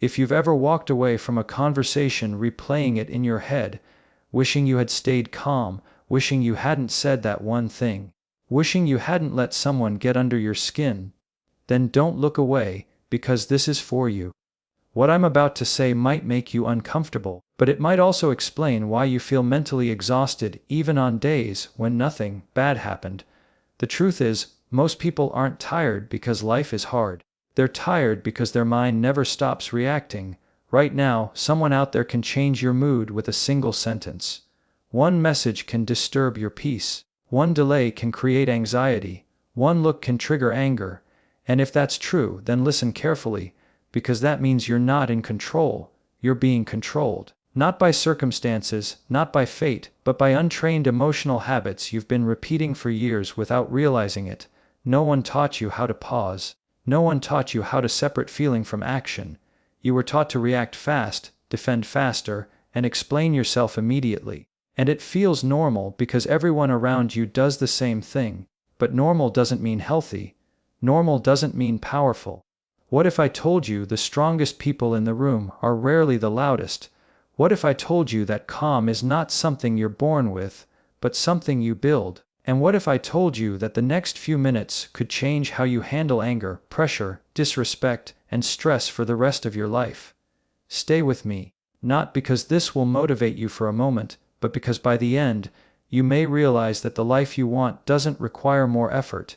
If you've ever walked away from a conversation replaying it in your head, wishing you had stayed calm, wishing you hadn't said that one thing, wishing you hadn't let someone get under your skin, then don't look away, because this is for you. What I'm about to say might make you uncomfortable, but it might also explain why you feel mentally exhausted even on days when nothing bad happened. The truth is, most people aren't tired because life is hard. They're tired because their mind never stops reacting. Right now, someone out there can change your mood with a single sentence. One message can disturb your peace. One delay can create anxiety. One look can trigger anger. And if that's true, then listen carefully, because that means you're not in control, you're being controlled. Not by circumstances, not by fate, but by untrained emotional habits you've been repeating for years without realizing it. No one taught you how to pause. No one taught you how to separate feeling from action. You were taught to react fast, defend faster, and explain yourself immediately. And it feels normal because everyone around you does the same thing. But normal doesn't mean healthy. Normal doesn't mean powerful. What if I told you the strongest people in the room are rarely the loudest? What if I told you that calm is not something you're born with, but something you build? And what if I told you that the next few minutes could change how you handle anger, pressure, disrespect, and stress for the rest of your life? Stay with me, not because this will motivate you for a moment, but because by the end, you may realize that the life you want doesn't require more effort.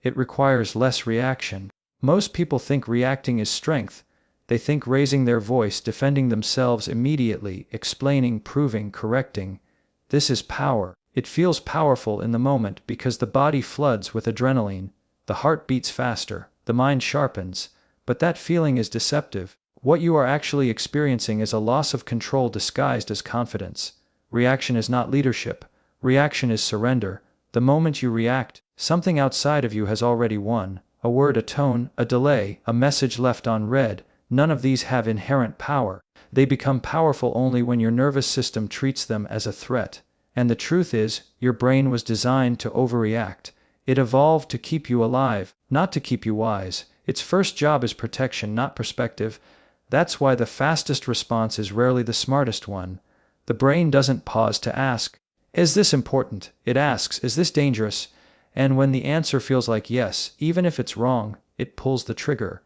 It requires less reaction. Most people think reacting is strength. They think raising their voice, defending themselves immediately, explaining, proving, correcting. This is power. It feels powerful in the moment because the body floods with adrenaline, the heart beats faster, the mind sharpens, but that feeling is deceptive. What you are actually experiencing is a loss of control disguised as confidence. Reaction is not leadership. Reaction is surrender. The moment you react, something outside of you has already won. A word, a tone, a delay, a message left unread. None of these have inherent power. They become powerful only when your nervous system treats them as a threat. And the truth is, your brain was designed to overreact. It evolved to keep you alive, not to keep you wise. Its first job is protection, not perspective. That's why the fastest response is rarely the smartest one. The brain doesn't pause to ask, is this important? It asks, is this dangerous? And when the answer feels like yes, even if it's wrong, it pulls the trigger.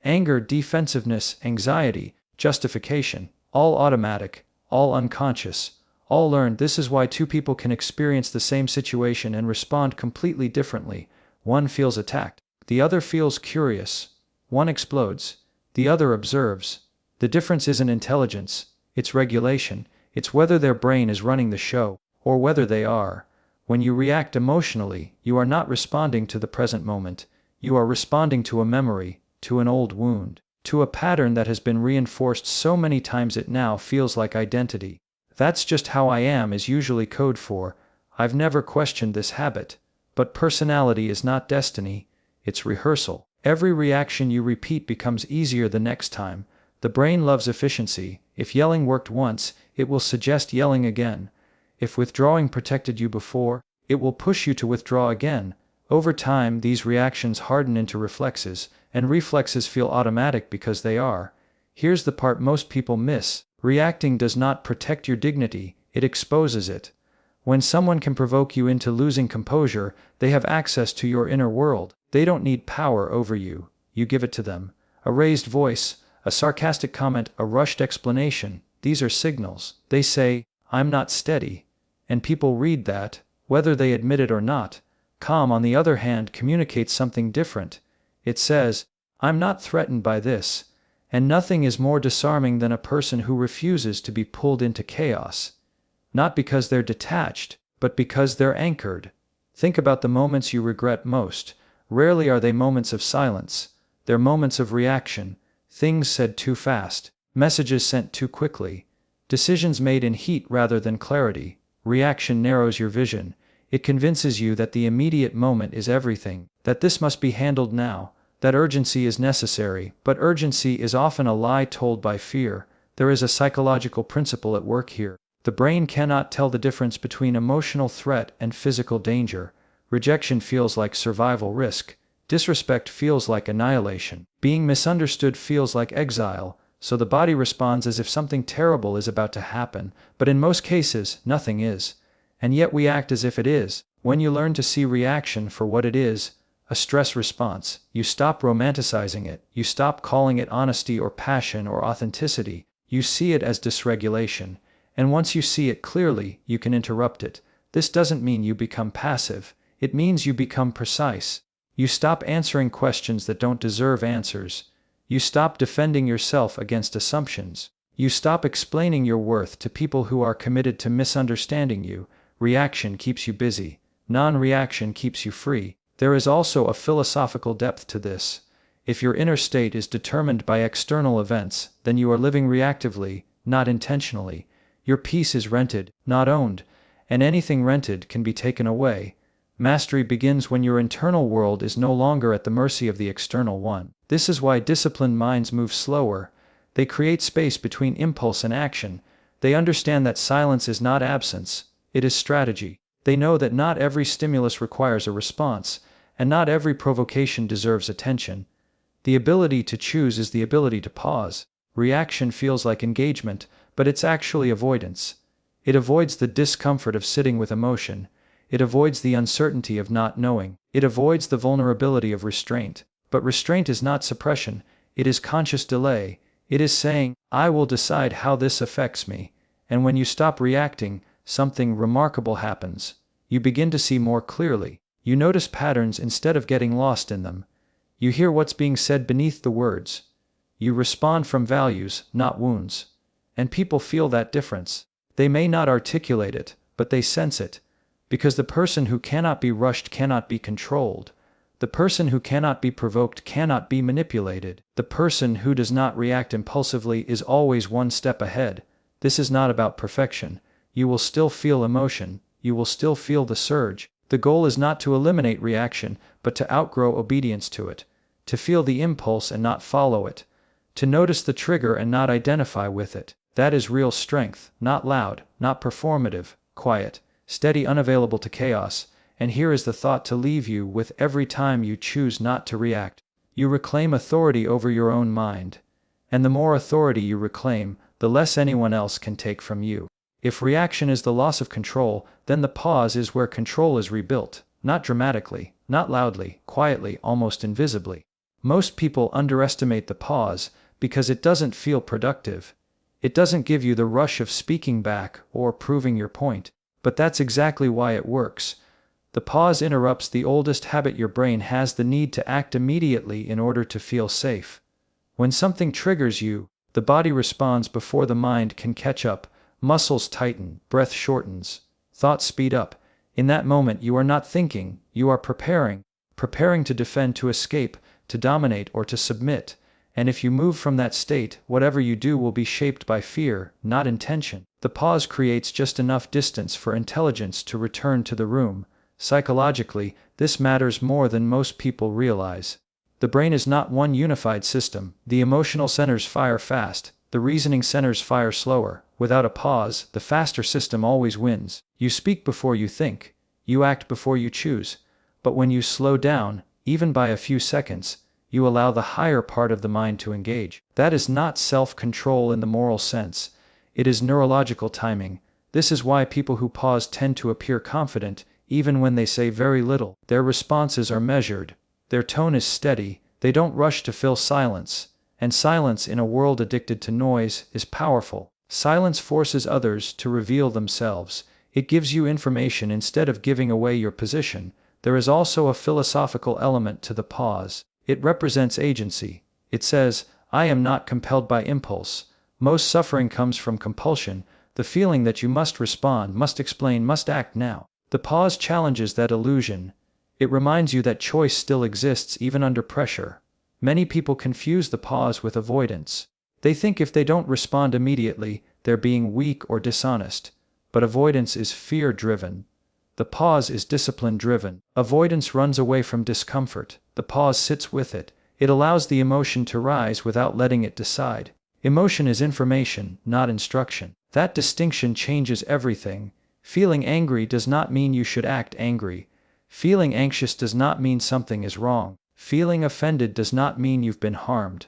Anger, defensiveness, anxiety, justification, all automatic, all unconscious, all learned. This is why two people can experience the same situation and respond completely differently. One feels attacked, the other feels curious. One explodes, the other observes. The difference isn't intelligence, it's regulation. It's whether their brain is running the show, or whether they are. When you react emotionally, you are not responding to the present moment. You are responding to a memory, to an old wound, to a pattern that has been reinforced so many times it now feels like identity. That's just how I am is usually code for, I've never questioned this habit. But personality is not destiny, it's rehearsal. Every reaction you repeat becomes easier the next time. The brain loves efficiency. If yelling worked once, it will suggest yelling again. If withdrawing protected you before, it will push you to withdraw again. Over time, these reactions harden into reflexes, and reflexes feel automatic because they are. Here's the part most people miss. Reacting does not protect your dignity, it exposes it. When someone can provoke you into losing composure, they have access to your inner world. They don't need power over you, you give it to them. A raised voice, a sarcastic comment, a rushed explanation, these are signals. They say, I'm not steady. And people read that, whether they admit it or not. Calm, on the other hand, communicates something different. It says, I'm not threatened by this. And nothing is more disarming than a person who refuses to be pulled into chaos. Not because they're detached, but because they're anchored. Think about the moments you regret most. Rarely are they moments of silence. They're moments of reaction. Things said too fast. Messages sent too quickly. Decisions made in heat rather than clarity. Reaction narrows your vision. It convinces you that the immediate moment is everything, that this must be handled now, that urgency is necessary, but urgency is often a lie told by fear. There is a psychological principle at work here. The brain cannot tell the difference between emotional threat and physical danger. Rejection feels like survival risk. Disrespect feels like annihilation. Being misunderstood feels like exile. so the body responds as if something terrible is about to happen, but in most cases, nothing is. And yet we act as if it is. When you learn to see reaction for what it is, a stress response, you stop romanticizing it, you stop calling it honesty or passion or authenticity, you see it as dysregulation, and once you see it clearly, you can interrupt it. This doesn't mean you become passive, it means you become precise. You stop answering questions that don't deserve answers. You stop defending yourself against assumptions. You stop explaining your worth to people who are committed to misunderstanding you. Reaction keeps you busy. Non-reaction keeps you free. There is also a philosophical depth to this. If your inner state is determined by external events, then you are living reactively, not intentionally. Your peace is rented, not owned, and anything rented can be taken away. Mastery begins when your internal world is no longer at the mercy of the external one. This is why disciplined minds move slower. They create space between impulse and action. They understand that silence is not absence, it is strategy. They know that not every stimulus requires a response, and not every provocation deserves attention. The ability to choose is the ability to pause. Reaction feels like engagement, but it's actually avoidance. It avoids the discomfort of sitting with emotion. It avoids the uncertainty of not knowing. It avoids the vulnerability of restraint. But restraint is not suppression, it is conscious delay. It is saying, I will decide how this affects me. And when you stop reacting, something remarkable happens. You begin to see more clearly. You notice patterns instead of getting lost in them. You hear what's being said beneath the words. You respond from values, not wounds. And people feel that difference. They may not articulate it, but they sense it. Because the person who cannot be rushed cannot be controlled. The person who cannot be provoked cannot be manipulated. The person who does not react impulsively is always one step ahead. This is not about perfection. You will still feel emotion. You will still feel the surge. The goal is not to eliminate reaction, but to outgrow obedience to it. To feel the impulse and not follow it. To notice the trigger and not identify with it. That is real strength, not loud, not performative, quiet, steady, unavailable to chaos. And here is the thought to leave you with every time you choose not to react. You reclaim authority over your own mind. And the more authority you reclaim, the less anyone else can take from you. If reaction is the loss of control, then the pause is where control is rebuilt, not dramatically, not loudly, quietly, almost invisibly. Most people underestimate the pause because it doesn't feel productive. It doesn't give you the rush of speaking back or proving your point. But that's exactly why it works. The pause interrupts the oldest habit your brain has: the need to act immediately in order to feel safe. When something triggers you, the body responds before the mind can catch up. Muscles tighten, breath shortens, thoughts speed up. In that moment you are not thinking, you are preparing to defend, to escape, to dominate, or to submit. And if you move from that state, whatever you do will be shaped by fear, not intention. The pause creates just enough distance for intelligence to return to the room. Psychologically, this matters more than most people realize. The brain is not one unified system. The emotional centers fire fast, the reasoning centers fire slower. Without a pause, the faster system always wins. You speak before you think. You act before you choose. But when you slow down, even by a few seconds, you allow the higher part of the mind to engage. That is not self-control in the moral sense. It is neurological timing. This is why people who pause tend to appear confident, even when they say very little. Their responses are measured. Their tone is steady. They don't rush to fill silence. And silence in a world addicted to noise is powerful. Silence forces others to reveal themselves. It gives you information instead of giving away your position. There is also a philosophical element to the pause. It represents agency. It says, I am not compelled by impulse. Most suffering comes from compulsion, the feeling that you must respond, must explain, must act now. The pause challenges that illusion. It reminds you that choice still exists even under pressure. Many people confuse the pause with avoidance. They think if they don't respond immediately, they're being weak or dishonest. But avoidance is fear-driven. The pause is discipline-driven. Avoidance runs away from discomfort. The pause sits with it. It allows the emotion to rise without letting it decide. Emotion is information, not instruction. That distinction changes everything. Feeling angry does not mean you should act angry. Feeling anxious does not mean something is wrong. Feeling offended does not mean you've been harmed.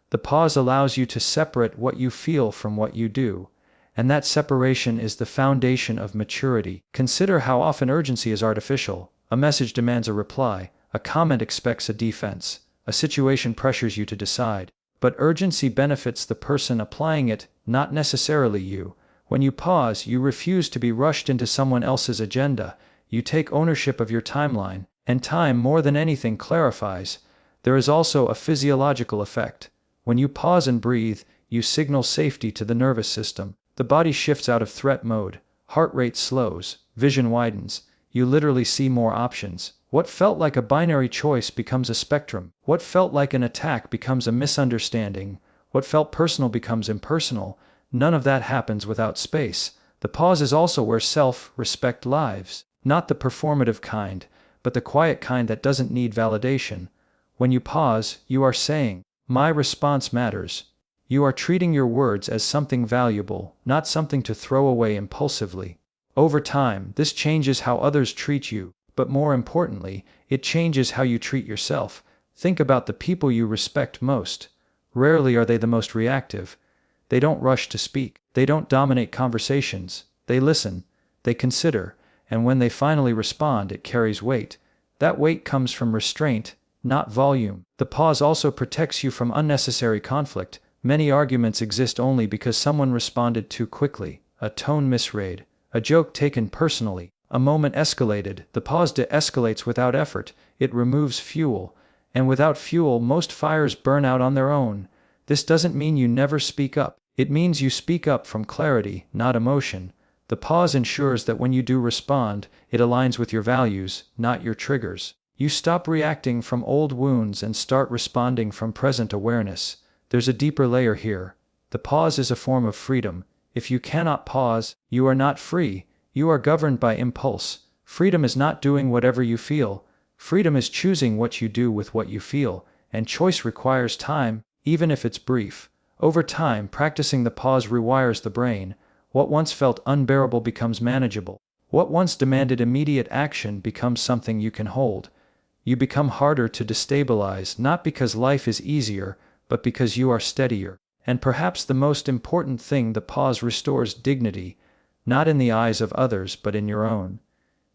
The pause allows you to separate what you feel from what you do, and that separation is the foundation of maturity. Consider how often urgency is artificial. A message demands a reply, a comment expects a defense, a situation pressures you to decide. But urgency benefits the person applying it, not necessarily you. When you pause, you refuse to be rushed into someone else's agenda, you take ownership of your timeline, and time more than anything clarifies. There is also a physiological effect. When you pause and breathe, you signal safety to the nervous system. The body shifts out of threat mode, heart rate slows, vision widens, you literally see more options. What felt like a binary choice becomes a spectrum. What felt like an attack becomes a misunderstanding. What felt personal becomes impersonal. None of that happens without space. The pause is also where self-respect lives. Not the performative kind, but the quiet kind that doesn't need validation. When you pause, you are saying, "My response matters." You are treating your words as something valuable, not something to throw away impulsively. Over time, this changes how others treat you, but more importantly, it changes how you treat yourself. Think about the people you respect most. Rarely are they the most reactive. They don't rush to speak. They don't dominate conversations. They listen. They consider. And when they finally respond, it carries weight. That weight comes from restraint, not volume. The pause also protects you from unnecessary conflict. Many arguments exist only because someone responded too quickly. A tone misread. A joke taken personally. A moment escalated. The pause de-escalates without effort. It removes fuel. And without fuel, most fires burn out on their own. This doesn't mean you never speak up. It means you speak up from clarity, not emotion. The pause ensures that when you do respond, it aligns with your values, not your triggers. You stop reacting from old wounds and start responding from present awareness. There's a deeper layer here. The pause is a form of freedom. If you cannot pause, you are not free. You are governed by impulse. Freedom is not doing whatever you feel. Freedom is choosing what you do with what you feel, and choice requires time, even if it's brief. Over time, practicing the pause rewires the brain. What once felt unbearable becomes manageable. What once demanded immediate action becomes something you can hold. You become harder to destabilize, not because life is easier, but because you are steadier. And perhaps the most important thing, the pause restores dignity, not in the eyes of others but in your own.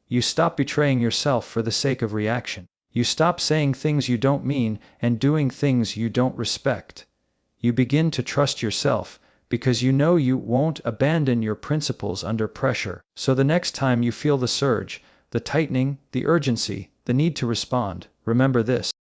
You stop betraying yourself for the sake of reaction. You stop saying things you don't mean and doing things you don't respect. You begin to trust yourself, because you know you won't abandon your principles under pressure. So the next time you feel the surge, the tightening, the urgency, the need to respond, remember this.